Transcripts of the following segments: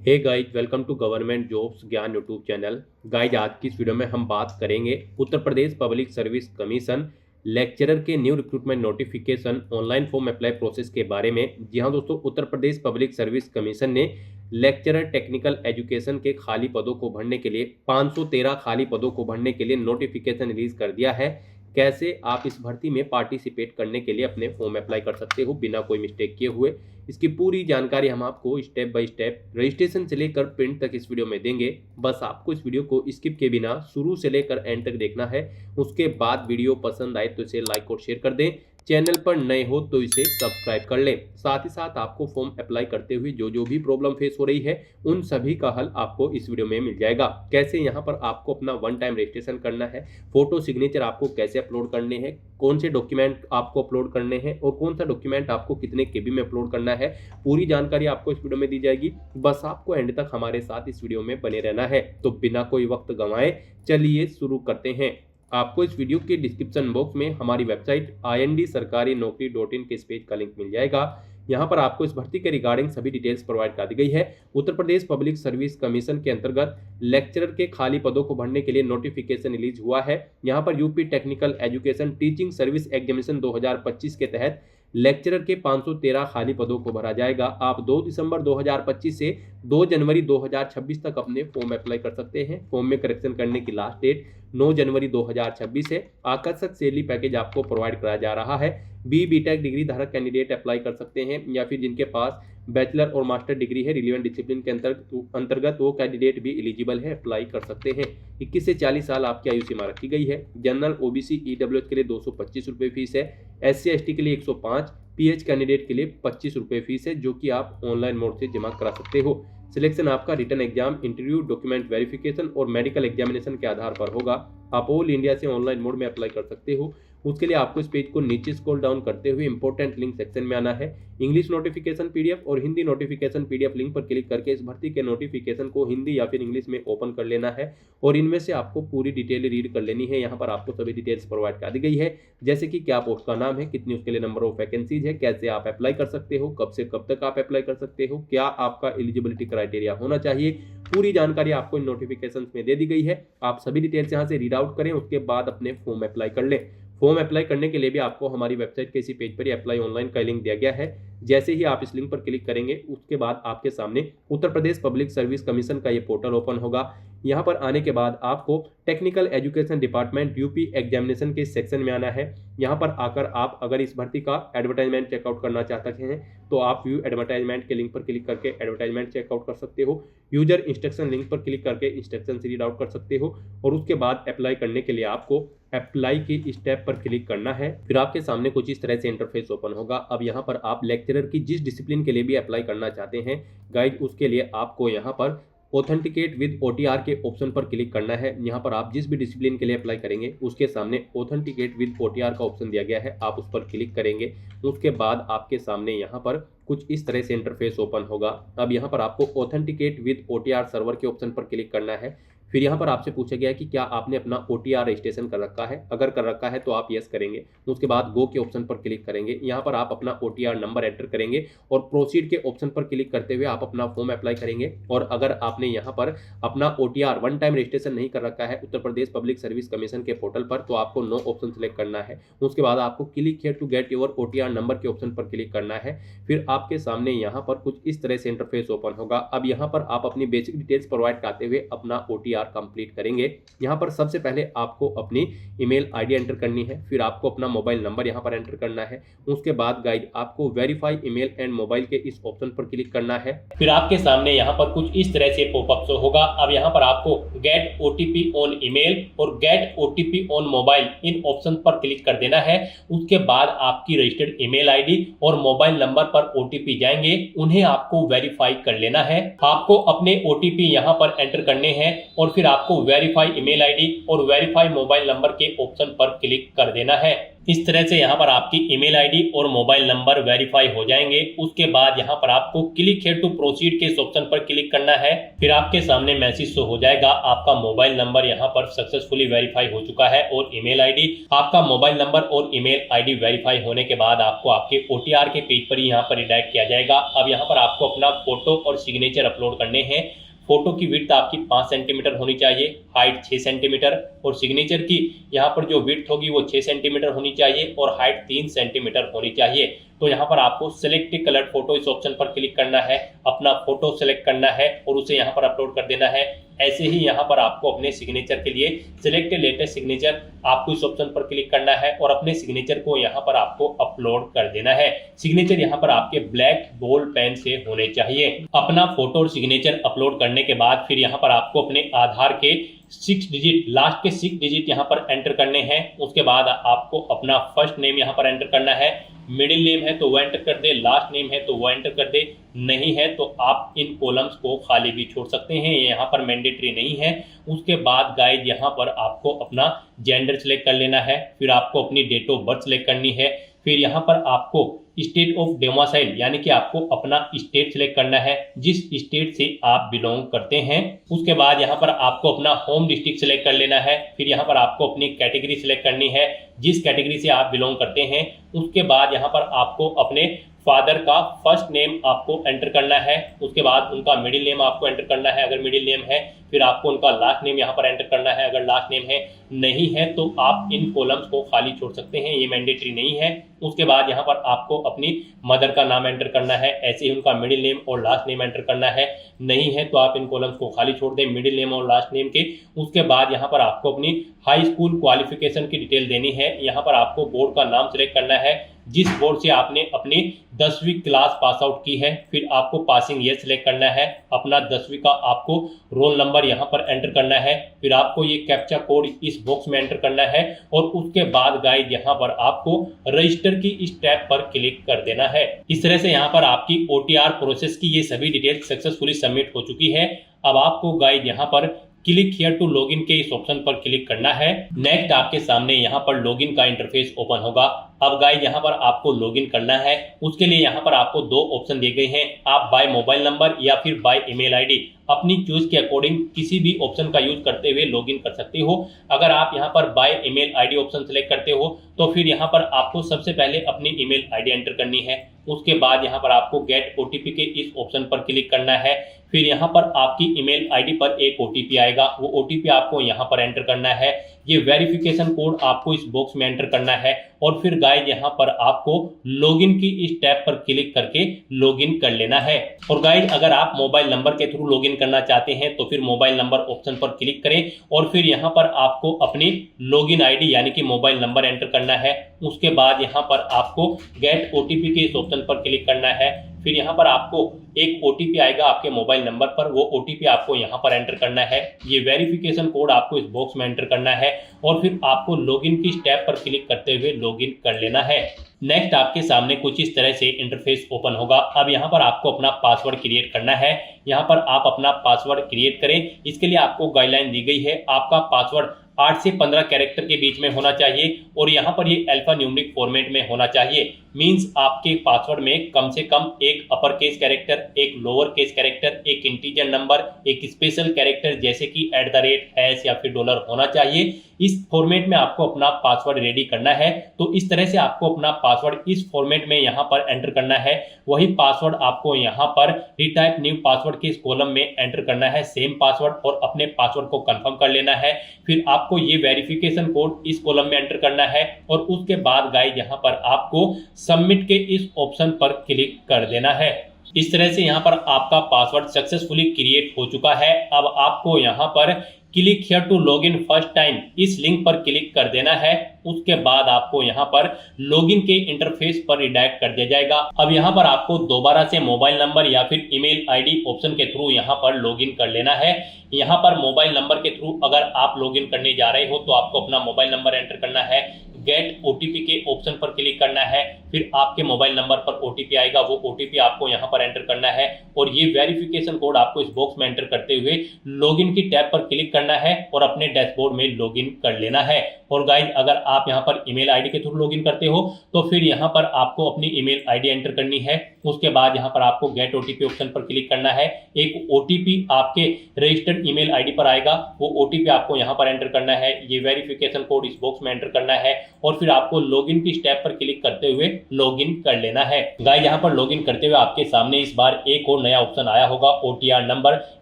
Hey guys, welcome to government jobs Gyan YouTube channel. Guys, आज की इस वीडियो में हम बात करेंगे Uttar Pradesh public service commission lecturer के new recruitment notification online form apply process के बारे में। जी हाँ दोस्तों, Uttar Pradesh public service commission ने लेक्चरर टेक्निकल एजुकेशन के खाली पदों को भरने के लिए 513 खाली पदों को भरने के लिए नोटिफिकेशन रिलीज कर दिया है। कैसे आप इस भर्ती में पार्टिसिपेट करने के लिए अपने फॉर्म अप्लाई कर सकते हो बिना कोई मिस्टेक किए हुए, इसकी पूरी जानकारी हम आपको स्टेप बाय स्टेप रजिस्ट्रेशन से लेकर प्रिंट तक इस वीडियो में देंगे। बस आपको इस वीडियो को स्किप के बिना शुरू से लेकर एंड तक देखना है। उसके बाद वीडियो पसंद आए तो इसे लाइक और शेयर कर दें। चैनल पर नए हो तो इसे सब्सक्राइब कर लें। साथ ही साथ आपको फॉर्म अप्लाई करते हुए जो भी प्रॉब्लम फेस हो रही है उन सभी का हल आपको इस वीडियो में मिल जाएगा। कैसे यहाँ पर आपको अपना वन टाइम रजिस्ट्रेशन करना है, फोटो सिग्नेचर आपको कैसे अपलोड करने हैं, कौन से डॉक्यूमेंट आपको अपलोड करने हैं और कौन सा डॉक्यूमेंट आपको कितने केबी में अपलोड करना है, पूरी जानकारी आपको इस वीडियो में दी जाएगी। बस आपको एंड तक हमारे साथ इस वीडियो में बने रहना है। तो बिना कोई वक्त गंवाए चलिए शुरू करते हैं। आपको इस वीडियो के डिस्क्रिप्शन बॉक्स में हमारी वेबसाइट ind-sarkari-naukri.in के इस पेज का लिंक मिल जाएगा। यहाँ पर आपको इस भर्ती के रिगार्डिंग सभी डिटेल्स प्रोवाइड कर दी गई है। उत्तर प्रदेश पब्लिक सर्विस कमीशन के अंतर्गत लेक्चरर के खाली पदों को भरने के लिए नोटिफिकेशन रिलीज हुआ है। यहाँ पर UP technical education teaching service examination 2025 के तहत लेक्चरर के 513 खाली पदों को भरा जाएगा। आप 2 दिसंबर 2025 से 2 जनवरी 2026 तक अपने फॉर्म अप्लाई कर सकते हैं। फॉर्म में करेक्शन करने की लास्ट डेट 9 जनवरी 2026 है। आकर्षक सैलरी पैकेज आपको प्रोवाइड कराया जा रहा है। बीटेक डिग्री धारक कैंडिडेट अप्लाई कर सकते हैं या फिर जिनके पास बैचलर और मास्टर डिग्री है रिलीवेंट डिसिप्लिन के अंतर्गत वो कैंडिडेट भी एलिजिबल है, अप्लाई कर सकते हैं। 21 से 40 साल आपकी आयु सीमा रखी गई है। जनरल, ओबीसी, ईडब्ल्यूएच के लिए 225 रुपये फीस है। SC/ST के लिए 105, PH कैंडिडेट के लिए 25 रुपये फीस है, जो कि आप ऑनलाइन मोड से जमा करा सकते हो। सिलेक्शन आपका written exam, interview, document verification और मेडिकल एग्जामिनेशन के आधार पर होगा। आप ऑल इंडिया से ऑनलाइन मोड में अप्लाई कर सकते हो। उसके लिए आपको इस पेज को नीचे स्क्रॉल डाउन करते हुए इंपॉर्टेंट लिंक सेक्शन में आना है। इंग्लिश नोटिफिकेशन PDF और हिंदी नोटिफिकेशन PDF लिंक पर क्लिक करके इस भर्ती के नोटिफिकेशन को हिंदी या फिर इंग्लिश में ओपन कर लेना है और इनमें से आपको पूरी डिटेल रीड कर लेनी है। यहाँ पर आपको सभी डिटेल्स प्रोवाइड कर दी गई है, जैसे कि क्या पोस्ट का नाम है, कितनी उसके लिए नंबर ऑफ वैकेंसीज है, कैसे आप अप्लाई कर सकते हो, कब से कब तक आप अप्लाई कर सकते हो, क्या आपका एलिजिबिलिटी क्राइटेरिया होना चाहिए। पूरी जानकारी आपको इन नोटिफिकेशन में दे दी गई है। आप सभी डिटेल्स यहाँ से रीड आउट करें, उसके बाद अपने फॉर्म अप्लाई कर लें। फॉर्म अप्लाई करने के लिए भी आपको हमारी वेबसाइट के इसी पेज पर ही अप्लाई ऑनलाइन का लिंक दिया गया है। जैसे ही आप इस लिंक पर क्लिक करेंगे उसके बाद आपके सामने उत्तर प्रदेश पब्लिक सर्विस कमीशन का ये पोर्टल ओपन होगा। यहाँ पर आने के बाद आपको technical education department UP examination के सेक्शन में आना है। यहाँ पर आकर आप अगर इस भर्ती का एडवर्टाइजमेंट चेकआउट करना चाहते हैं तो आप व्यू एडवर्टाइजमेंट के लिंक पर क्लिक करके एडवर्टाइजमेंट चेकआउट कर सकते हो। यूजर इंस्ट्रक्शन लिंक पर क्लिक करके इंस्ट्रक्शन से रीड आउट कर सकते हो और उसके बाद अप्लाई करने के लिए आपको अप्लाई की स्टेप पर क्लिक करना है। फिर आपके सामने कुछ इस तरह से इंटरफेस ओपन होगा। अब यहाँ पर आप लेक्चरर की जिस डिसिप्लिन के लिए भी अप्लाई करना चाहते हैं गाइड, उसके लिए आपको यहाँ पर ऑथेंटिकेट विद OTR के ऑप्शन पर क्लिक करना है। यहाँ पर आप जिस भी डिसिप्लिन के लिए अप्लाई करेंगे उसके सामने ऑथेंटिकेट विद OTR का ऑप्शन दिया गया है, आप उस पर क्लिक करेंगे। उसके बाद आपके सामने यहाँ पर कुछ इस तरह से इंटरफेस ओपन होगा। अब यहाँ पर आपको ऑथेंटिकेट विद OTR सर्वर के ऑप्शन पर क्लिक करना है। फिर यहाँ पर आपसे पूछा गया है कि क्या आपने अपना OTR रजिस्ट्रेशन कर रखा है। अगर कर रखा है तो आप यस करेंगे। उसके बाद गो के ऑप्शन पर क्लिक करेंगे। यहाँ पर आप अपना OTR नंबर एंटर करेंगे और प्रोसीड के ऑप्शन पर क्लिक करते हुए आप अपना फॉर्म अप्लाई करेंगे। और अगर आपने यहाँ पर अपना OTR वन टाइम रजिस्ट्रेशन नहीं कर रखा है उत्तर प्रदेश पब्लिक सर्विस कमीशन के पोर्टल पर, तो आपको नो ऑप्शन सेलेक्ट करना है। उसके बाद आपको click here to get your OTR number के ऑप्शन पर क्लिक करना है। फिर आपके सामने यहाँ पर कुछ इस तरह से इंटरफेस ओपन होगा। अब यहाँ पर आप अपनी बेसिक डिटेल्स प्रोवाइड करते हुए अपना OTR कंप्लीट करेंगे। यहाँ पर सबसे पहले आपको अपनी ईमेल आईडी एंटर करनी है, फिर आपको अपना मोबाइल नंबर यहाँ पर एंटर करना है। उसके बाद गाइड आपको वेरीफाई ईमेल एंड मोबाइल के इस ऑप्शन पर क्लिक करना है। फिर आपके सामने यहाँ पर कुछ इस तरह से पॉपअप शो होगा। अब यहाँ पर आपको गेट OTP ऑन ईमेल और गेट OTP ऑन मोबाइल इन ऑप्शन पर क्लिक कर देना है। उसके बाद आपकी रजिस्टर्ड ईमेल आईडी और मोबाइल नंबर पर OTP जाएंगे, उन्हें आपको वेरीफाई कर लेना है। आपको अपने OTP यहाँ पर एंटर करने हैं और और फिर आपको वेरीफाई ईमेल आईडी और वेरीफाई मोबाइल नंबर के ऑप्शन पर क्लिक कर देना है। इस तरह से यहाँ पर आपकी ईमेल आईडी और मोबाइल नंबर वेरीफाई हो जाएंगे। उसके बाद यहाँ पर आपको क्लिक हियर टू प्रोसीड के इस ऑप्शन पर क्लिक करना है। फिर आपके सामने मैसेज शो हो जाएगा, आपका मोबाइल नंबर यहाँ पर सक्सेसफुली वेरीफाई हो चुका है और ईमेल आईडी। आपका मोबाइल नंबर और ईमेल आईडी वेरीफाई होने के बाद आपको आपके OTR के पेज पर यहाँ पर रिडायरेक्ट किया जाएगा। अब यहाँ पर आपको अपना फोटो और सिग्नेचर अपलोड करने हैं। फोटो की विड्थ आपकी 5 सेंटीमीटर होनी चाहिए, हाइट 6 सेंटीमीटर और सिग्नेचर की यहाँ पर जो विड्थ होगी वो 6 सेंटीमीटर होनी चाहिए और हाइट 3 सेंटीमीटर होनी चाहिए। तो यहाँ पर आपको सिलेक्ट कलर फोटो इस ऑप्शन पर क्लिक करना है, अपना फोटो सेलेक्ट करना है और उसे यहाँ पर अपलोड कर देना है। ऐसे ही यहाँ पर आपको अपने सिग्नेचर के लिए सिलेक्ट लेटेस्ट सिग्नेचर आपको इस ऑप्शन पर क्लिक करना है और अपने सिग्नेचर को यहाँ पर आपको अपलोड कर देना है। सिग्नेचर यहाँ पर आपके ब्लैक बोल्ड पेन से होने चाहिए। अपना फोटो और सिग्नेचर अपलोड करने के बाद फिर यहाँ पर आपको अपने आधार के 6 डिजिट, लास्ट के 6 डिजिट यहाँ पर एंटर करने हैं। उसके बाद आपको अपना फर्स्ट नेम यहाँ पर एंटर करना है, मिडिल नेम है तो वो एंटर कर दे, लास्ट नेम है तो वो एंटर कर दे, नहीं है तो आप इन कॉलम्स को खाली भी छोड़ सकते हैं, यहाँ पर मैंडेटरी नहीं है। उसके बाद गाइज यहाँ पर आपको अपना जेंडर सेलेक्ट कर लेना है, फिर आपको अपनी डेट ऑफ बर्थ सेलेक्ट करनी है, फिर यहाँ पर आपको स्टेट ऑफ डोमिसाइल यानी कि आपको अपना स्टेट सेलेक्ट करना है, जिस स्टेट से आप बिलोंग करते हैं। उसके बाद यहाँ पर आपको अपना होम डिस्ट्रिक्ट सेलेक्ट कर लेना है, फिर यहाँ पर आपको अपनी कैटेगरी सेलेक्ट करनी है, जिस कैटेगरी से आप बिलोंग करते हैं। उसके बाद यहाँ पर आपको अपने फादर का फर्स्ट नेम आपको एंटर करना है, उसके बाद उनका मिडिल नेम आपको एंटर करना है अगर मिडिल नेम है, फिर आपको उनका लास्ट नेम यहाँ पर एंटर करना है अगर लास्ट नेम है, नहीं है तो आप इन कॉलम्स को खाली छोड़ सकते हैं, ये मैंडेटरी नहीं है। उसके बाद यहाँ पर आपको अपनी मदर का नाम एंटर करना है, ऐसे ही उनका मिडिल नेम और लास्ट नेम एंटर करना है, नहीं है तो आप इन कॉलम्स को खाली छोड़ दें मिडिल नेम और लास्ट नेम के। उसके बाद यहाँ पर आपको अपनी हाई स्कूल क्वालिफिकेशन की डिटेल देनी है, यहाँ पर आपको बोर्ड का नाम सेलेक्ट करना है, जिस बोर्ड से आपने अपनी 10वीं क्लास पास आउट की है, फिर आपको पासिंग ईयर सेलेक्ट करना है, अपना 10वीं का आपको रोल नंबर यहाँ पर एंटर करना है, फिर आपको ये कैप्चा कोड इस बॉक्स में एंटर करना है और उसके बाद गाइड यहाँ पर आपको रजिस्टर की इस टैब पर क्लिक कर देना है। इस तरह से यहाँ पर आपकी OTR प्रोसेस की ये सभी डिटेल सक्सेसफुली सबमिट हो चुकी है। अब आपको गाइड यहाँ पर क्लिक हियर टू लॉगिन के इस ऑप्शन पर क्लिक करना है। नेक्स्ट आपके सामने यहाँ पर लॉगिन का इंटरफेस ओपन होगा। अब गाइस यहाँ पर आपको लॉगिन करना है, उसके लिए यहाँ पर आपको 2 ऑप्शन दिए गए हैं, आप बाय मोबाइल नंबर या फिर बाय ईमेल आईडी अपनी चूज के अकॉर्डिंग किसी भी ऑप्शन का यूज करते हुए लॉगिन कर सकते हो। अगर आप यहाँ पर by email ID option select करते हो तो फिर यहाँ पर आपको सबसे पहले अपनी ईमेल आईडी एंटर करनी है, उसके बाद यहाँ पर आपको गेट OTP के इस ऑप्शन पर क्लिक करना है, फिर यहाँ पर आपकी ईमेल आईडी पर एक OTP आएगा, वो OTP आपको यहाँ पर एंटर करना है, ये वेरिफिकेशन कोड आपको इस बॉक्स में एंटर करना है और फिर गाइस यहाँ पर आपको लॉगिन की इस टैब पर क्लिक करके लॉगिन कर लेना है। और गाइस अगर आप मोबाइल नंबर के थ्रू लॉगिन करना चाहते हैं तो फिर मोबाइल नंबर ऑप्शन पर क्लिक करें और फिर यहाँ पर आपको अपनी लॉगिन आईडी यानी कि मोबाइल नंबर एंटर करना है, उसके बाद यहाँ पर आपको गेट OTP के इस ऑप्शन पर क्लिक करना है, फिर यहाँ पर आपको एक OTP आएगा आपके मोबाइल नंबर पर, वो OTP आपको यहाँ पर एंटर करना है, ये वेरिफिकेशन कोड आपको इस बॉक्स में एंटर करना है और फिर आपको लॉगिन की टैब पर क्लिक करते हुए लॉगिन कर लेना है। नेक्स्ट आपके सामने कुछ इस तरह से इंटरफेस ओपन होगा। अब यहाँ पर आपको अपना पासवर्ड क्रिएट करना है, यहाँ पर आप अपना पासवर्ड क्रिएट करें। इसके लिए आपको गाइडलाइन दी गई है, आपका पासवर्ड 8 से 15 कैरेक्टर के बीच में होना चाहिए और यहाँ पर ये अल्फा न्यूमेरिक फॉर्मेट में होना चाहिए। मींस आपके पासवर्ड में कम से कम एक अपर केस कैरेक्टर, एक लोअर केस कैरेक्टर, एक इंटीजर नंबर, एक स्पेशल कैरेक्टर जैसे कि @ या फिर $, होना चाहिए। इस फॉर्मेट में आपको अपना पासवर्ड रेडी करना है। तो इस तरह से आपको अपना पासवर्ड इस फॉर्मेट में यहाँ पर एंटर करना है। वही पासवर्ड आपको यहाँ पर रिटाइप न्यू पासवर्ड के इस कॉलम में एंटर करना है, सेम पासवर्ड, और अपने पासवर्ड को कंफर्म कर लेना है। फिर आपको ये वेरिफिकेशन कोड इस कॉलम में एंटर करना है और उसके बाद गाइस यहाँ पर आपको सबमिट के इस ऑप्शन पर क्लिक कर देना है। इस तरह से यहाँ पर आपका पासवर्ड सक्सेसफुली क्रिएट हो चुका है। अब आपको यहाँ पर click here to login first time इस लिंक पर क्लिक कर देना है। उसके बाद आपको यहाँ पर लॉगिन के इंटरफेस पर रिडायरेक्ट कर दिया जाएगा। अब यहाँ पर आपको दोबारा से मोबाइल नंबर या फिर ईमेल आईडी ऑप्शन के थ्रू यहाँ पर लॉगिन कर लेना है। यहाँ पर मोबाइल नंबर के थ्रू अगर आप लॉगिन करने जा रहे हो तो आपको अपना मोबाइल नंबर एंटर करना है, गेट ओटीपी के ऑप्शन पर क्लिक करना है। फिर आपके मोबाइल नंबर पर ओटीपी आएगा, वो ओटीपी आपको यहाँ पर एंटर करना है और ये वेरिफिकेशन कोड आपको इस बॉक्स में एंटर करते हुए लॉगिन की टैब पर क्लिक करना है और अपने डैशबोर्ड में लॉगिन कर लेना है। और गाइस, अगर आप यहाँ पर ईमेल आईडी के थ्रू लॉगिन करते हो तो फिर यहाँ पर आपको अपनी ईमेल आईडी एंटर करनी है। उसके बाद यहाँ पर आपको गेट ओटीपी ऑप्शन पर क्लिक करना है। एक ओटीपी आपके रजिस्टर्ड ईमेल आईडी पर आएगा, वो ओटीपी आपको यहाँ पर एंटर करना है। ये वेरिफिकेशन कोड इस बॉक्स में एंटर करना है और फिर आपको लॉगिन की स्टेप पर क्लिक करते हुए लॉगिन कर लेना है। गाइस, यहाँ पर लॉगिन करते हुए आपके सामने इस बार एक और नया ऑप्शन आया होगा, ओटीआर नंबर,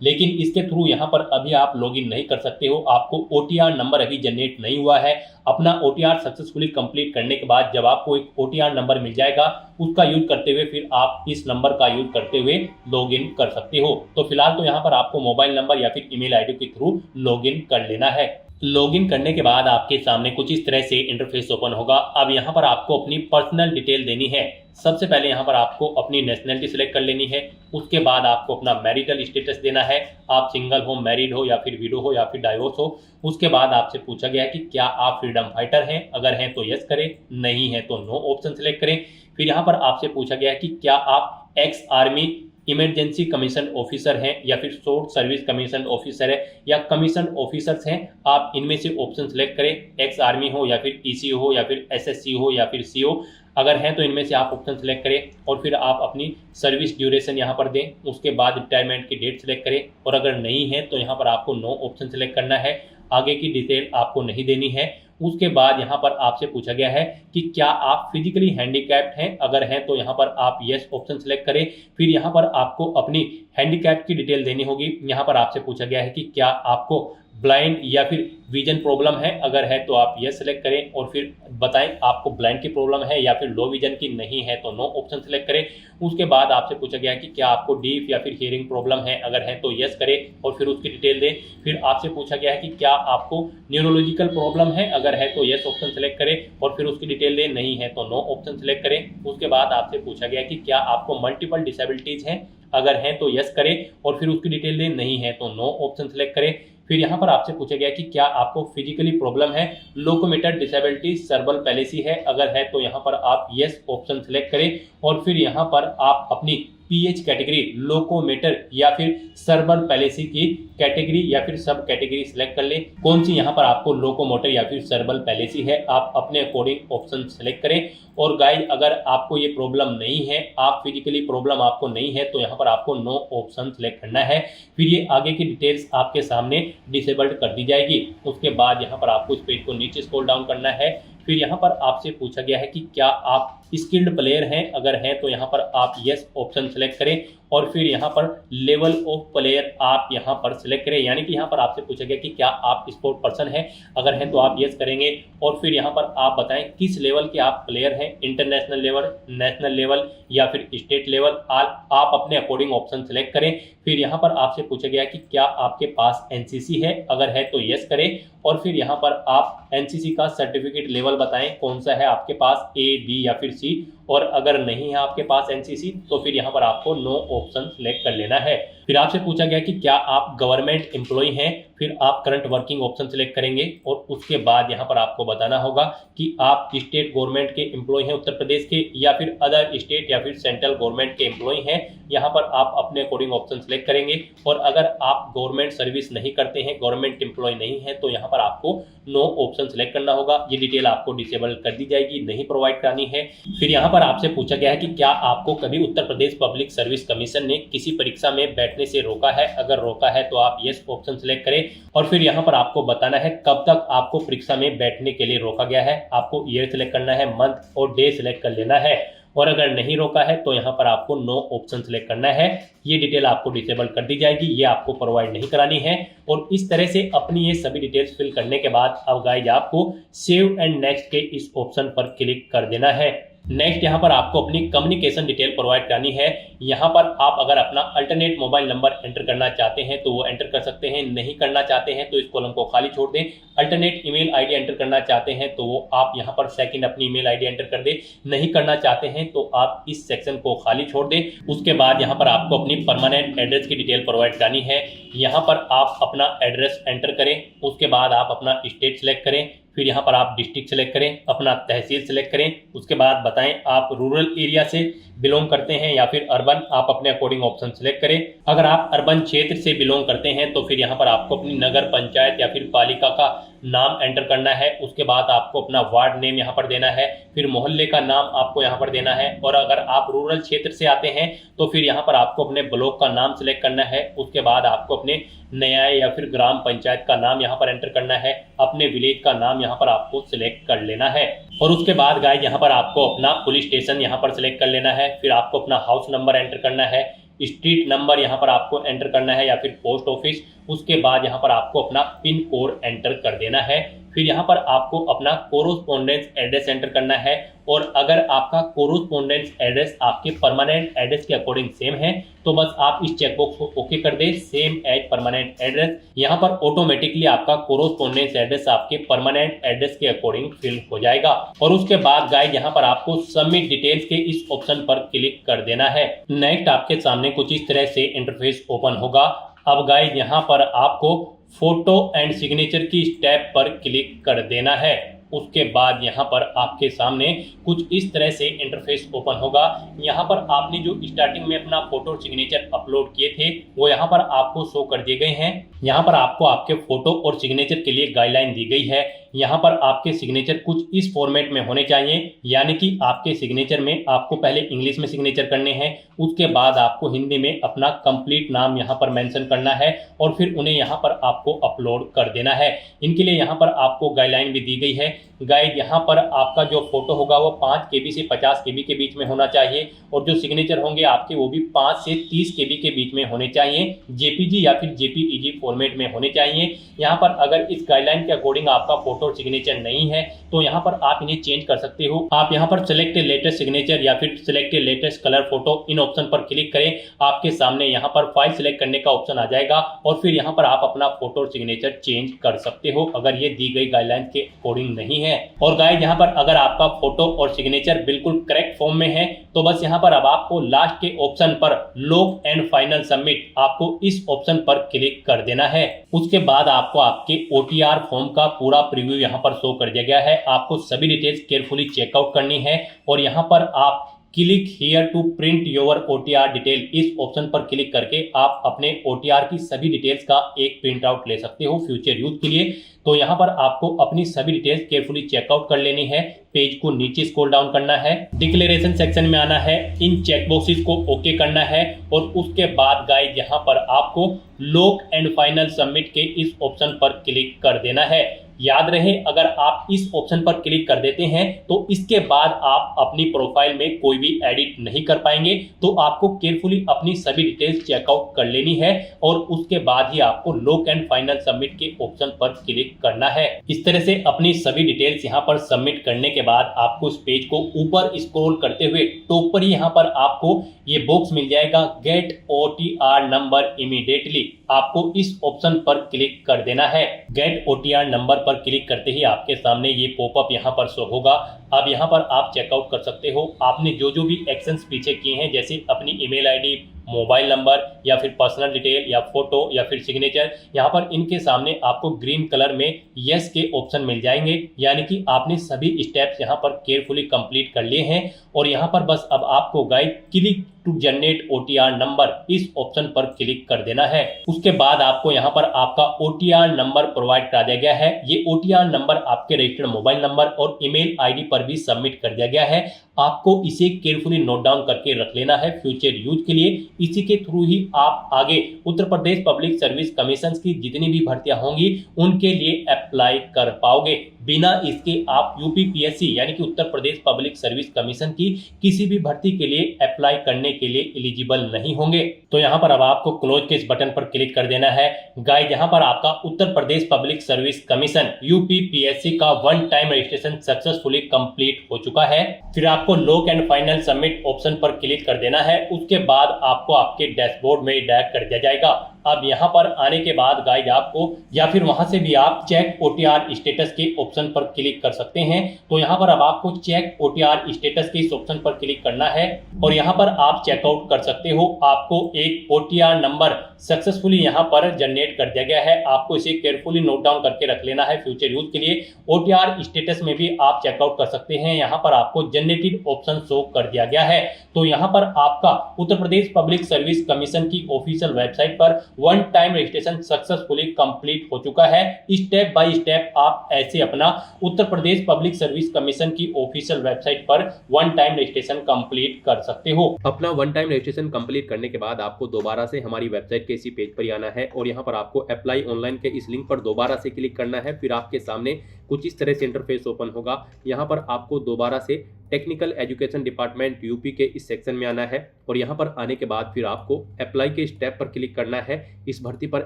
लेकिन इसके थ्रू यहाँ पर अभी आप लॉगिन नहीं कर सकते हो। आपको ओटीआर नंबर अभी जनरेट नहीं हुआ है। अपना ओटीआर सक्सेसफुली कंप्लीट करने के बाद जब आपको एक ओटीआर नंबर मिल जाएगा, उसका यूज करते हुए फिर आप इस नंबर का यूज करते हुए लॉगिन कर सकते हो। तो फिलहाल तो यहाँ पर आपको मोबाइल नंबर या फिर ईमेल आईडी के थ्रू लॉगिन कर लेना है। लॉगिन करने के बाद आपके सामने कुछ इस तरह से इंटरफेस ओपन होगा। अब यहाँ पर आपको अपनी पर्सनल डिटेल देनी है। सबसे पहले यहाँ पर आपको अपनी नेशनलिटी सिलेक्ट कर लेनी है। उसके बाद आपको अपना मैरिटल स्टेटस देना है, आप सिंगल हो, मैरिड हो या फिर विडो हो या फिर डाइवोर्स हो। उसके बाद आपसे पूछा गया है कि क्या आप फ्रीडम फाइटर हैं, अगर हैं तो यस करें, नहीं है तो नो ऑप्शन सिलेक्ट करें। फिर यहाँ पर आपसे पूछा गया है कि क्या आप ex army emergency commission officer हैं या फिर शॉर्ट सर्विस कमीशन ऑफिसर है या कमीशन ऑफिसर्स हैं, आप इनमें से ऑप्शन सेलेक्ट करें। एक्स आर्मी हो या फिर ईसीओ हो या फिर एसएससी हो या फिर सीओ, अगर हैं तो इनमें से आप ऑप्शन सेलेक्ट करें और फिर आप अपनी सर्विस ड्यूरेशन यहाँ पर दें। उसके बाद रिटायरमेंट की डेट सेलेक्ट करें और अगर नहीं है तो यहाँ पर आपको नो ऑप्शन सेलेक्ट करना है। आगे की डिटेल आपको नहीं देनी है। उसके बाद यहाँ पर आपसे पूछा गया है कि क्या आप फिजिकली हैंडीकैप्ड हैं, अगर हैं तो यहाँ पर आप यस ऑप्शन सेलेक्ट करें। फिर यहाँ पर आपको अपनी हैंडीकैप की डिटेल देनी होगी। यहाँ पर आपसे पूछा गया है कि क्या आपको ब्लाइंड या फिर विजन प्रॉब्लम है, अगर है तो आप यस सेलेक्ट करें और फिर बताएं आपको ब्लाइंड की प्रॉब्लम है या फिर लो विजन की, नहीं है तो नो ऑप्शन सेलेक्ट करें। उसके बाद आपसे पूछा गया है कि क्या आपको डीफ या फिर हियरिंग प्रॉब्लम है, अगर है तो यस करें और फिर उसकी डिटेल दें। फिर आपसे पूछा गया है कि क्या आपको न्यूरोलॉजिकल प्रॉब्लम है, अगर है तो यस ऑप्शन सेलेक्ट करें और फिर उसकी डिटेल दें, नहीं है तो नो ऑप्शन सेलेक्ट करें। उसके बाद आपसे पूछा गया है कि क्या आपको मल्टीपल डिसेबिलिटीज हैं, अगर हैं तो यस करें और फिर उसकी डिटेल दें, नहीं है तो नो ऑप्शन सेलेक्ट करें। फिर यहाँ पर आपसे पूछा गया कि क्या आपको फिजिकली प्रॉब्लम है, लोकोमोटर डिसेबिलिटी, सर्बल पैलेसी है, अगर है तो यहाँ पर आप यस ऑप्शन सेलेक्ट करें और फिर यहाँ पर आप अपनी पीएच कैटेगरी, लोकोमोटर या फिर सर्बल पैलेसी की कैटेगरी या फिर सब कैटेगरी सिलेक्ट कर लें। कौन सी यहाँ पर आपको लोकोमोटर या फिर सर्बल पैलेसी है, आप अपने अकॉर्डिंग ऑप्शन सेलेक्ट करें। और गाइस, अगर आपको ये प्रॉब्लम नहीं है, आप फिजिकली प्रॉब्लम आपको नहीं है, तो यहाँ पर आपको नो ऑप्शन सेलेक्ट करना है। फिर ये आगे की डिटेल्स आपके सामने डिसेबल्ड कर दी जाएगी। उसके बाद यहाँ पर आपको इस पेज को नीचे स्क्रॉल डाउन करना है। फिर यहाँ पर आपसे पूछा गया है कि क्या आप स्किल्ड प्लेयर हैं, अगर हैं तो यहाँ पर आप यस ऑप्शन सेलेक्ट करें और फिर यहाँ पर लेवल ऑफ प्लेयर आप यहाँ पर सिलेक्ट करें। यानी कि यहाँ पर आपसे पूछा गया कि क्या आप स्पोर्ट पर्सन हैं, अगर हैं तो आप यस करेंगे और फिर यहाँ पर आप बताएं किस लेवल के आप प्लेयर हैं, इंटरनेशनल लेवल, नेशनल लेवल या फिर स्टेट लेवल, आप अपने अकॉर्डिंग ऑप्शन सेलेक्ट करें। फिर यहाँ पर आपसे पूछा गया कि क्या आपके पास एनसीसी है, अगर है तो यस करें और फिर यहाँ पर आप एनसीसी का सर्टिफिकेट लेवल बताएं कौन सा है आपके पास, ए, बी या फिर सी, और अगर नहीं है आपके पास एनसीसी तो फिर यहाँ पर आपको नो ऑप्शन सेलेक्ट कर लेना है। फिर आपसे पूछा गया कि क्या आप गवर्नमेंट एम्प्लॉय हैं, फिर आप करंट वर्किंग ऑप्शन सेलेक्ट करेंगे और उसके बाद यहाँ पर आपको बताना होगा कि आप स्टेट गवर्नमेंट के एम्प्लॉय हैं उत्तर प्रदेश के या फिर अदर स्टेट या फिर सेंट्रल गवर्नमेंट के एम्प्लॉय हैं। यहाँ पर आप अपने अकॉर्डिंग ऑप्शन सेलेक्ट करेंगे और अगर आप गवर्नमेंट सर्विस नहीं करते हैं, गवर्नमेंट एम्प्लॉय नहीं है, तो यहाँ पर आपको नो ऑप्शन सेलेक्ट करना होगा। ये डिटेल आपको डिसेबल कर दी जाएगी, नहीं प्रोवाइड करानी है। फिर यहाँ पर आपसे पूछा गया है कि क्या आपको कभी उत्तर प्रदेश पब्लिक सर्विस कमीशन ने किसी परीक्षा में बैठने से रोका है, अगर रोका है तो आप यस ऑप्शन सेलेक्ट करें और फिर यहाँ पर आपको बताना है कब तक आपको परीक्षा में बैठने के लिए रोका गया है। आपको ईयर सेलेक्ट करना है, मंथ और डे सेलेक्ट कर लेना है और अगर नहीं रोका है तो यहाँ पर आपको नो ऑप्शन सेलेक्ट करना है। ये डिटेल आपको डिसेबल कर दी जाएगी, ये आपको प्रोवाइड नहीं करानी है। और इस तरह से अपनी ये सभी डिटेल्स फिल करने के बाद अब गाइज आपको सेव एंड नेक्स्ट के इस ऑप्शन पर क्लिक कर देना है। नेक्स्ट यहाँ पर आपको अपनी कम्युनिकेशन डिटेल प्रोवाइड करानी है। यहाँ पर आप अगर अपना अल्टरनेट मोबाइल नंबर एंटर करना चाहते हैं तो वो एंटर कर सकते हैं, नहीं करना चाहते हैं तो इस कॉलम को खाली छोड़ दें। अल्टरनेट ईमेल आईडी एंटर करना चाहते हैं तो वो आप यहाँ पर सेकंड अपनी ईमेल आईडी एंटर कर दें, नहीं करना चाहते हैं तो आप इस सेक्शन को खाली छोड़ दें। उसके बाद यहाँ पर आपको अपनी परमानेंट एड्रेस की डिटेल प्रोवाइड करनी है। यहाँ पर आप अपना एड्रेस एंटर करें, उसके बाद आप अपना स्टेट सेलेक्ट करें, फिर यहाँ पर आप डिस्ट्रिक्ट सेलेक्ट करें, अपना तहसील सेलेक्ट करें, उसके बाद बताएं आप रूरल एरिया से बिलोंग करते हैं या फिर अर्बन, आप अपने अकॉर्डिंग ऑप्शन सेलेक्ट करें। अगर आप अर्बन क्षेत्र से बिलोंग करते हैं तो फिर यहाँ पर आपको अपनी नगर पंचायत या फिर पालिका का नाम एंटर करना है। उसके बाद आपको अपना वार्ड नेम यहाँ पर देना है, फिर मोहल्ले का नाम आपको यहाँ पर देना है। और अगर आप रूरल क्षेत्र से आते हैं तो फिर यहाँ पर आपको अपने ब्लॉक का नाम सेलेक्ट करना है। उसके बाद आपको अपने न्याय या फिर ग्राम पंचायत का नाम यहाँ पर एंटर करना है, अपने विलेज का नाम यहाँ पर आपको सिलेक्ट कर लेना है। और उसके बाद गाइस यहाँ पर आपको अपना पुलिस स्टेशन यहाँ पर सिलेक्ट कर लेना है, फिर आपको अपना हाउस नंबर एंटर करना है, स्ट्रीट नंबर यहाँ पर आपको एंटर करना है या फिर पोस्ट ऑफिस। उसके बाद यहाँ पर आपको अपना पिन कोड एंटर कर देना है। फिर यहाँ पर आपको अपना कोरोस्पोंडेंस एड्रेस एंटर करना है। और अगर आपका कोरोस्पोंडेंस एड्रेस आपके परमानेंट एड्रेस के अकॉर्डिंग सेम है तो बस आप इस चेकबॉक्स को ओके कर दें, सेम एज परमानेंट एड्रेस। यहाँ पर ऑटोमेटिकली आपका कोरोस्पोंडेंस एड्रेस आपके परमानेंट एड्रेस के अकॉर्डिंग फिल हो जाएगा। और उसके बाद गाइस यहाँ पर आपको सबमिट डिटेल्स के इस ऑप्शन पर क्लिक कर देना है। नेक्स्ट आपके सामने कुछ इस तरह से इंटरफेस ओपन होगा। अब गाइस यहाँ पर आपको फोटो एंड सिग्नेचर की स्टेप पर क्लिक कर देना है। उसके बाद यहाँ पर आपके सामने कुछ इस तरह से इंटरफेस ओपन होगा। यहाँ पर आपने जो स्टार्टिंग में अपना फोटो और सिग्नेचर अपलोड किए थे वो यहाँ पर आपको शो कर दिए गए हैं। यहाँ पर आपको आपके फोटो और सिग्नेचर के लिए गाइडलाइन दी गई है। यहाँ पर आपके सिग्नेचर कुछ इस फॉर्मेट में होने चाहिए, यानी कि आपके सिग्नेचर में आपको पहले इंग्लिश में सिग्नेचर करने हैं, उसके बाद आपको हिंदी में अपना कंप्लीट नाम यहाँ पर मेंशन करना है और फिर उन्हें यहाँ पर आपको अपलोड कर देना है। इनके लिए यहाँ पर आपको गाइडलाइन भी दी गई है। गाइड यहाँ पर आपका जो फोटो होगा वो 5 KB से 50 KB के बीच में होना चाहिए और जो सिग्नेचर होंगे आपके वो भी 5 से 30 KB के बीच में होने चाहिए, JPG या फिर JPEG फॉर्मेट में होने चाहिए। यहाँ पर अगर इस गाइडलाइन के अकॉर्डिंग आपका फोटो और सिग्नेचर नहीं है तो यहाँ पर आप इन्हें चेंज कर सकते हो। आप यहाँ पर सिलेक्ट लेटेस्ट सिग्नेचर या फिर सिलेक्ट लेटेस्ट कलर फोटो इन ऑप्शन पर क्लिक करें। आपके सामने यहाँ पर फाइल सिलेक्ट करने का ऑप्शन आ जाएगा और फिर यहाँ पर आप अपना फोटो और सिग्नेचर चेंज कर सकते हो अगर ये दी गई गाइडलाइन के अकॉर्डिंग नहीं है। और गाइस यहाँ पर अगर आपका फोटो और सिग्नेचर बिल्कुल करेक्ट फॉर्म में है तो बस यहाँ पर अब आपको लास्ट के ऑप्शन पर लॉक एंड फाइनल सबमिट, आपको इस ऑप्शन पर क्लिक कर देना है। उसके बाद आपको आपके OTR फॉर्म का पूरा प्रीव्यू यहाँ पर शो कर दिया गया है। आपको सभी डिटेल्स केयरफुली चेकआउट करनी है और यहाँ पर आप click here to print your OTR detail, इस ऑप्शन पर क्लिक करके आप अपने OTR की सभी डिटेल्स का एक प्रिंट आउट ले सकते हो फ्यूचर यूज के लिए। तो यहाँ पर आपको अपनी सभी डिटेल्स केयरफुली चेकआउट कर लेनी है। पेज को नीचे स्क्रॉल डाउन करना है, डिक्लेरेशन सेक्शन में आना है, इन चेक बॉक्सेस को ओके करना है और उसके बाद गाइस यहाँ पर आपको लॉक एंड फाइनल सबमिट के इस ऑप्शन पर क्लिक कर देना है। याद रहे अगर आप इस ऑप्शन पर क्लिक कर देते हैं तो इसके बाद आप अपनी प्रोफाइल में कोई भी एडिट नहीं कर पाएंगे। तो आपको केयरफुली अपनी सभी डिटेल्स चेकआउट कर लेनी है और उसके बाद ही आपको लॉक एंड फाइनल सबमिट के ऑप्शन पर क्लिक करना है। इस तरह से अपनी सभी डिटेल्स यहाँ पर सबमिट करने के बाद आपको इस पेज को ऊपर स्क्रॉल करते हुए टॉप पर ही यहाँ पर आपको ये बॉक्स मिल जाएगा, गेट OTR नंबर इमीडिएटली। आपको इस ऑप्शन पर क्लिक कर देना है। गेट OTR नंबर पर क्लिक करते ही आपके सामने ये पॉपअप यहाँ पर शो होगा। अब यहाँ पर आप चेकआउट कर सकते हो आपने जो भी एक्शंस पीछे किए हैं, जैसे अपनी ईमेल आईडी, मोबाइल नंबर या फिर पर्सनल डिटेल या फोटो या फिर सिग्नेचर, यहाँ पर इनके सामने आपको ग्रीन कलर में यस के ऑप्शन मिल जाएंगे, यानी कि आपने सभी स्टेप्स यहाँ पर केयरफुली कंप्लीट कर लिए हैं। और यहाँ पर बस अब आपको guide click to generate OTR number, इस ऑप्शन पर क्लिक कर देना है। उसके बाद आपको यहाँ पर आपका OTR नंबर प्रोवाइड करा दिया गया है। ये OTR नंबर आपके रजिस्टर्ड मोबाइल नंबर और ईमेल आईडी पर भी सबमिट कर दिया गया है। आपको इसे केयरफुली नोट डाउन करके रख लेना है फ्यूचर यूज के लिए। इसी के थ्रू ही आप आगे उत्तर प्रदेश पब्लिक सर्विस कमीशन की जितनी भी भर्तियां होंगी उनके लिए अप्लाई कर पाओगे। बिना इसके आप यूपीपीएससी यानी कि उत्तर प्रदेश पब्लिक सर्विस कमीशन की किसी भी भर्ती के लिए अप्लाई करने के लिए एलिजिबल नहीं होंगे। तो यहाँ पर अब आपको क्लोज के इस बटन पर क्लिक कर देना है। गाइस यहाँ पर आपका उत्तर Pradesh public service commission UPPSC का one time registration successfully complete हो चुका है। फिर आपको lock and final submit option पर क्लिक कर देना है। उसके बाद आपको आपके डैशबोर्ड में डायरेक्ट कर दिया जाएगा। अब यहाँ पर आने के बाद गाइस आपको या फिर वहां से भी आप चेक ओटीआर स्टेटस के ऑप्शन पर क्लिक कर सकते हैं। तो यहाँ पर अब आपको चेक ओटीआर स्टेटस के इस ऑप्शन पर क्लिक करना है और यहाँ पर आप चेकआउट कर सकते हो। आपको एक ओटीआर नंबर सक्सेसफुली यहाँ पर जनरेट कर दिया गया है। आपको इसे केयरफुली नोट डाउन करके रख लेना है फ्यूचर यूज के लिए। ओटीआर स्टेटस में भी आप चेकआउट कर सकते हैं। यहाँ पर आपको जनरेटेड ऑप्शन शो कर दिया गया है। तो यहाँ पर आपका उत्तर प्रदेश पब्लिक सर्विस कमीशन की ऑफिशियल वेबसाइट पर one time registration successfully complete हो चुका है। स्टेप बाय स्टेप आप ऐसे अपना उत्तर प्रदेश पब्लिक सर्विस कमीशन की ऑफिशियल वेबसाइट पर वन टाइम रजिस्ट्रेशन कंप्लीट कर सकते हो। अपना वन टाइम रजिस्ट्रेशन कंप्लीट करने के बाद आपको दोबारा से हमारी वेबसाइट के इसी पेज पर ही आना है और यहाँ पर आपको अप्लाई ऑनलाइन के इस लिंक पर दोबारा से क्लिक करना है। फिर आपके सामने कुछ इस तरह से इंटरफेस ओपन होगा। यहाँ पर आपको दोबारा से टेक्निकल एजुकेशन डिपार्टमेंट यूपी के इस सेक्शन में आना है और यहाँ पर आने के बाद फिर आपको अप्लाई के स्टेप पर क्लिक करना है। इस भर्ती पर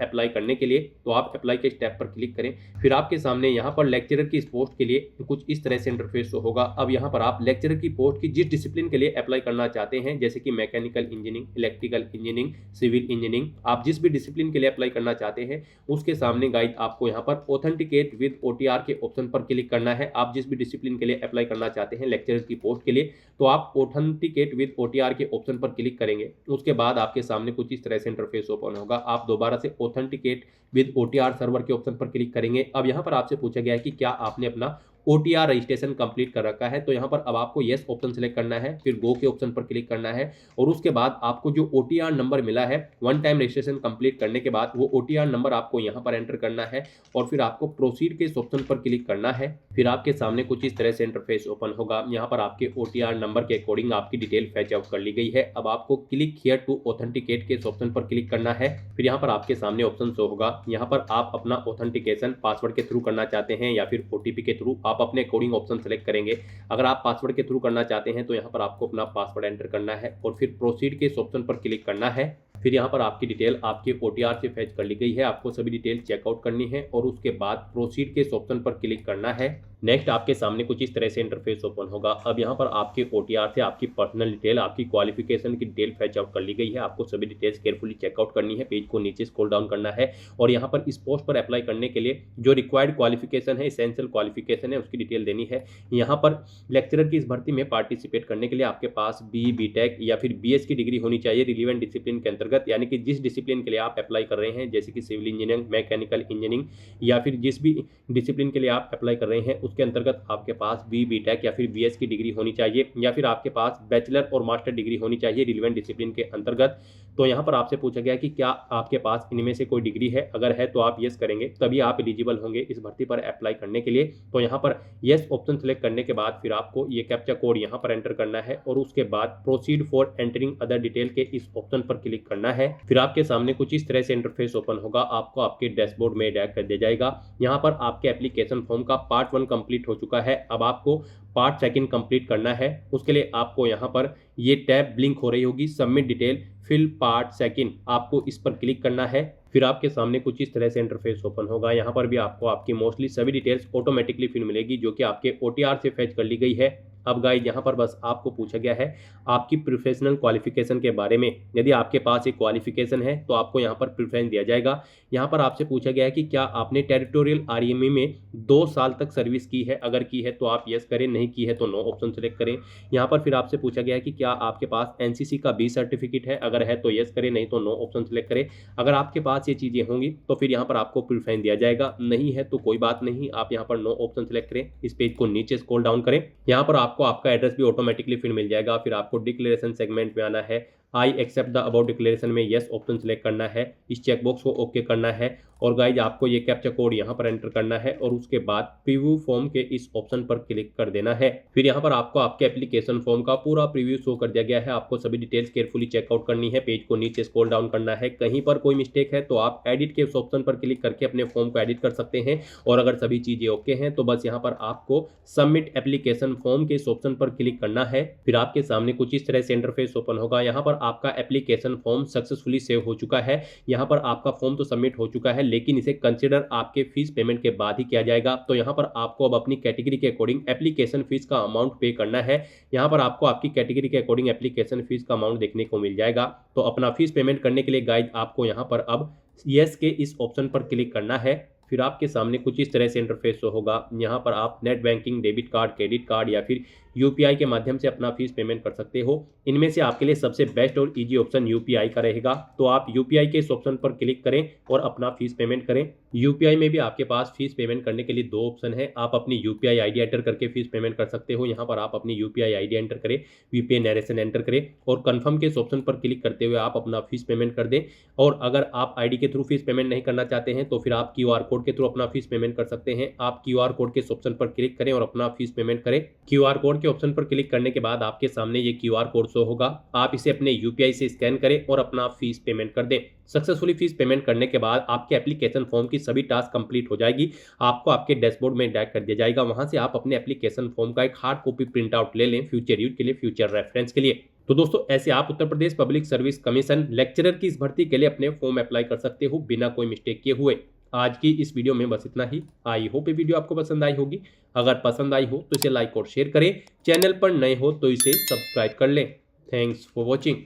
अप्लाई करने के लिए तो आप अप्लाई के स्टेप पर क्लिक करें। फिर आपके सामने यहाँ पर लेक्चरर की इस पोस्ट के लिए कुछ इस तरह से इंटरफेस होगा। अब यहाँ पर आप लेक्चरर की पोस्ट की जिस डिसिप्लिन के लिए अप्लाई करना चाहते हैं, जैसे कि mechanical engineering, electrical engineering, civil engineering, आप जिस भी डिसिप्लिन के लिए अप्लाई करना चाहते हैं उसके सामने गाइड आपको यहाँ पर ऑथेंटिकेट विद ओटीआर के ऑप्शन पर क्लिक करना है। आप जिस भी डिसिप्लिन के लिए अप्लाई करना चाहते हैं लेक्चरर की पोस्ट के लिए तो आप ऑथेंटिकेट विद ओटीआर के ऑप्शन पर क्लिक करेंगे। उसके बाद आपके सामने कुछ इस तरह से इंटरफेस ओपन होगा। आप दोबारा से ऑथेंटिकेट विद ओटीआर सर्वर के ऑप्शन पर क्लिक करेंगे। अब यहाँ पर आपसे पूछा गया है कि क्या आपने अपना ओटीआर रजिस्ट्रेशन कंप्लीट कर रखा है, तो यहाँ पर अब आपको यस ऑप्शन सेलेक्ट करना है। फिर गो के ऑप्शन पर क्लिक करना है और उसके बाद आपको जो ओटीआर नंबर मिला है वन टाइम रजिस्ट्रेशन कंप्लीट करने के बाद वो ओटीआर नंबर आपको यहाँ पर एंटर करना है और फिर आपको प्रोसीड के इस ऑप्शन पर क्लिक करना है। फिर आपके सामने कुछ इस तरह से इंटरफेस ओपन होगा। यहाँ पर आपके ओटीआर नंबर के अकॉर्डिंग आपकी डिटेल फैच आउट कर ली गई है। अब आपको क्लिक हियर टू ऑथेंटिकेट के इस ऑप्शन पर क्लिक करना है। फिर यहाँ पर आपके सामने ऑप्शन शो होगा। यहाँ पर आप अपना ऑथेंटिकेशन पासवर्ड के थ्रू करना चाहते हैं या फिर ओटीपी के थ्रू, आप अपने अकॉर्डिंग ऑप्शन सेलेक्ट करेंगे। अगर आप पासवर्ड के थ्रू करना चाहते हैं तो यहाँ पर आपको अपना पासवर्ड एंटर करना है और फिर प्रोसीड के इस ऑप्शन पर क्लिक करना है। फिर यहाँ पर आपकी डिटेल आपके ओटीआर से फैच कर ली गई है। आपको सभी डिटेल चेकआउट करनी है और उसके बाद प्रोसीड के इस ऑप्शन पर क्लिक करना है। नेक्स्ट आपके सामने कुछ इस तरह से इंटरफेस ओपन होगा। अब यहाँ पर आपके ओटीआर से आपकी पर्सनल डिटेल, आपकी क्वालिफिकेशन की डिटेल फैच आउट कर ली गई है। आपको सभी डिटेल्स केयरफुली चेकआउट करनी है। पेज को नीचे स्क्रॉल डाउन करना है और यहाँ पर इस पोस्ट पर अप्लाई करने के लिए जो रिक्वायर्ड क्वालिफिकेशन है, एसेंशियल क्वालिफिकेशन है, उसकी डिटेल देनी है। यहाँ पर लेक्चरर की इस भर्ती में पार्टिसिपेट करने के लिए आपके पास बी, बीटेक या फिर बीएस की डिग्री होनी चाहिए रिलीवेंट डिसिप्लिन के अंतर्गत, यानी कि जिस डिसिप्लिन के लिए आप अप्लाई कर रहे हैं, जैसे कि सिविल इंजीनियरिंग, मैकेनिकल इंजीनियरिंग या फिर जिस भी डिसिप्लिन के लिए आप अप्लाई कर रहे हैं उसके अंतर्गत आपके पास बी, बीटेक या फिर बीएस की डिग्री होनी चाहिए या फिर आपके पास बैचलर और मास्टर डिग्री होनी चाहिए रिलेवेंट डिसिप्लिन के अंतर्गत। तो यहाँ पर आपसे पूछा गया कि क्या आपके पास इनमें से कोई डिग्री है, अगर है तो आप यस करेंगे, तभी आप एलिजिबल होंगे इस भर्ती पर अप्लाई करने के लिए। तो यहाँ पर यस ऑप्शन सेलेक्ट करने के बाद फिर आपको ये कैप्चा कोड यहाँ पर एंटर करना है और उसके बाद proceed for entering other detail के इस ऑप्शन पर क्लिक करना है। फिर आपके सामने कुछ इस तरह से इंटरफेस ओपन होगा। आपको आपके डैशबोर्ड में डायरेक्ट कर दिया जाएगा। यहाँ पर आपके एप्लीकेशन फॉर्म का पार्ट 1 कंप्लीट हो चुका है। अब आपको पार्ट 2 कंप्लीट करना है। उसके लिए आपको यहाँ पर ये टैब ब्लिंक हो रही होगी, सबमिट डिटेल फिल पार्ट 2, आपको इस पर क्लिक करना है। फिर आपके सामने कुछ इस तरह से इंटरफेस ओपन होगा। यहाँ पर भी आपको आपकी मोस्टली सभी डिटेल्स ऑटोमेटिकली फिल मिलेगी जो कि आपके ओटीआर से फैच कर ली गई है। अब गाइस यहाँ पर बस आपको पूछा गया है आपकी प्रोफेशनल क्वालिफिकेशन के बारे में। यदि आपके पास एक क्वालिफिकेशन है तो आपको यहाँ पर प्रेफरेंस दिया जाएगा। यहाँ पर आपसे पूछा गया है कि क्या आपने टेरिटोरियल आरईएमई में 2 साल तक सर्विस की है, अगर की है तो आप यस करें, नहीं की है तो नो ऑप्शन सेलेक्ट करें। यहाँ पर फिर आपसे पूछा गया है कि क्या आपके पास एनसीसी का बी सर्टिफिकेट है, अगर है तो यस करें, नहीं तो नो ऑप्शन सेलेक्ट करें। अगर आपके पास ये चीज़ें होंगी तो फिर यहाँ पर आपको प्रेफरेंस दिया जाएगा, नहीं है तो कोई बात नहीं, आप यहाँ पर नो ऑप्शन सेलेक्ट करें। इस पेज को नीचे स्क्रॉल डाउन करें। यहाँ पर आपको आपका एड्रेस भी ऑटोमेटिकली फिर मिल जाएगा। फिर आपको डिक्लेरेशन सेगमेंट में आना है। I accept the about declaration में यस ऑप्शन सेलेक्ट करना है, इस चेकबॉक्स को ओके करना है और गाइज आपको ये कैप्चा कोड यहाँ पर एंटर करना है और उसके बाद प्रीव्यू फॉर्म के इस ऑप्शन पर क्लिक कर देना है। फिर यहाँ पर आपको आपके एप्लीकेशन फॉर्म का पूरा प्रीव्यू शो कर दिया गया है। आपको सभी डिटेल्स केयरफुली चेकआउट करनी है, पेज को नीचे स्क्रॉल डाउन करना है, कहीं पर कोई मिस्टेक है तो आप एडिट के उस ऑप्शन पर क्लिक करके अपने फॉर्म को एडिट कर सकते हैं और अगर सभी चीजें ओके हैं तो बस यहाँ पर आपको सबमिट एप्लीकेशन फॉर्म के इस ऑप्शन पर क्लिक करना है। फिर आपके सामने कुछ इस तरह से इंटरफेस ओपन होगा। यहाँ पर आपका एप्लीकेशन फॉर्म सक्सेसफुली सेव हो चुका है। यहाँ पर आपका फॉर्म तो सबमिट हो चुका है लेकिन इसे कंसिडर आपके फीस पेमेंट के बाद ही किया जाएगा। तो यहाँ पर आपको अब अपनी कैटेगरी के अकॉर्डिंग एप्लीकेशन फीस का अमाउंट पे करना है। यहाँ पर आपको आपकी कैटेगरी के अकॉर्डिंग एप्लीकेशन फीस का अमाउंट देखने को मिल जाएगा। तो अपना फीस पेमेंट करने के लिए गाइज आपको यहाँ पर अब यस के इस ऑप्शन पर क्लिक करना है। फिर आपके सामने कुछ इस तरह से इंटरफेस होगा। यहाँ पर आप net banking, debit card, credit card या फिर यूपीआई के माध्यम से अपना फीस पेमेंट कर सकते हो। इनमें से आपके लिए सबसे बेस्ट और इजी ऑप्शन यूपीआई का रहेगा। तो आप यूपीआई के इस ऑप्शन पर क्लिक करें और अपना फीस पेमेंट करें। यूपीआई में भी आपके पास फीस पेमेंट करने के लिए दो ऑप्शन है। आप अपनी यूपीआई आईडी एंटर करके फीस पेमेंट कर सकते हो। यहाँ पर आप अपनी यूपीआई आईडी एंटर करें, वीपीआई नरेशन एंटर करें और कंफर्म के इस ऑप्शन पर क्लिक करते हुए आप अपना फीस पेमेंट कर दें। और अगर आप आईडी के थ्रू फीस पेमेंट नहीं करना चाहते हैं तो फिर आप क्यूआर कोड के थ्रू अपना फीस पेमेंट कर सकते हैं। आप क्यूआर कोड के इस ऑप्शन पर क्लिक करें और अपना फीस पेमेंट करें। क्यूआर कोड के ऑप्शन पर क्लिक करने के बाद आपके सामने ये क्यूआर कोड शो होगा। आप इसे अपने यूपीआई से स्कैन करें और अपना फीस पेमेंट कर दें। सक्सेसफुली फीस पेमेंट करने के बाद आपके एप्लीकेशन फॉर्म की सभी टास्क कंप्लीट हो जाएगी। आपको आपके डैशबोर्ड में डायरेक्ट कर दिया जाएगा। वहां से आप अपने एप्लीकेशन फॉर्म का एक हार्ड कॉपी प्रिंट आउट ले लें फ्यूचर यूज के लिए, फ्यूचर रेफरेंस के लिए। तो दोस्तों ऐसे आप उत्तर Pradesh public service commission lecturer की इस भर्ती के लिए अपने फॉर्म अप्लाई कर सकते हो बिना कोई मिस्टेक किए हुए। आज की इस वीडियो में बस इतना ही। आई होप ये वीडियो आपको पसंद आई होगी। अगर पसंद आई हो तो इसे लाइक और शेयर करें। चैनल पर नए हो तो इसे सब्सक्राइब कर लें। Thanks for watching.